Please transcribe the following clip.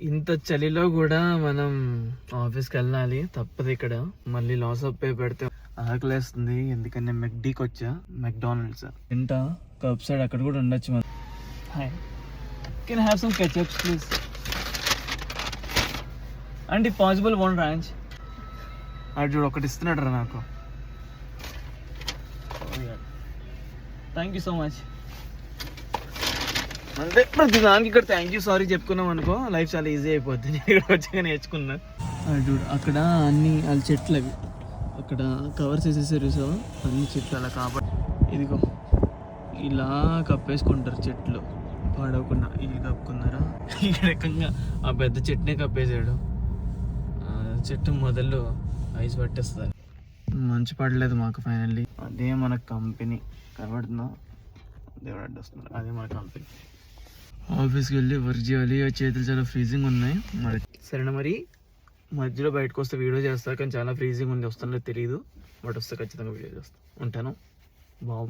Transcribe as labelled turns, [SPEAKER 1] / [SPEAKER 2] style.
[SPEAKER 1] ఇంత చలిలో కూడా మనం ఆఫీస్కి వెళ్ళాలి తప్పదు. ఇక్కడ మళ్ళీ లాస్ ఆఫ్ పే పెడితే ఆకలేస్తుంది. ఎందుకంటే మెక్డీకి వచ్చా, మెక్డానల్డ్స్ తింటా. కప్ సైడ్ అక్కడ కూడా ఉండొచ్చు. మనం hi, can have some ketchups please and if possible one ranch. అటు చూడు ఒకటి ఇస్తున్నాడు రా నాకు. Thank you so much. అంటే ప్రతి దానికి ఇక్కడ థ్యాంక్ యూ సారీ చెప్పుకున్నాం అనుకో, లైఫ్ చాలా ఈజీ అయిపోద్ది. నేను ఇక్కడ వచ్చాక నేర్చుకున్నా. చూడు అక్కడ అన్ని వాళ్ళ చెట్లు అవి అక్కడ కవర్స్ వేసేసారు. సో అన్ని చెట్లు అలా కాబట్టి ఇదిగో ఇలా కప్పేసుకుంటారు చెట్లు పాడవకుండా. ఇది కప్పుకున్నారా? ఈ రకంగా ఆ పెద్ద చెట్టునే కప్పేసాడు. చెట్టు మొదలు ఐస్ పట్టేస్తుంది. మంచి పడలేదు మాకు ఫైనల్లీ. అదే మన కంపెనీ కనబడుతుందా? దేవుడు అడ్డొస్తున్నారు. అదే మన కంపెనీ. ఆఫీస్కి వెళ్ళి వర్క్ చేయాలి. చేతులు చాలా ఫ్రీజింగ్ ఉన్నాయి మరి. సరేనా మరి మధ్యలో బయటకు వస్తే వీడియో చేస్తా, కానీ చాలా ఫ్రీజింగ్ ఉంది. వస్తుందో తెలియదు, బట్ వస్తే ఖచ్చితంగా వీడియో చేస్తాను. ఉంటాను. బాయ్.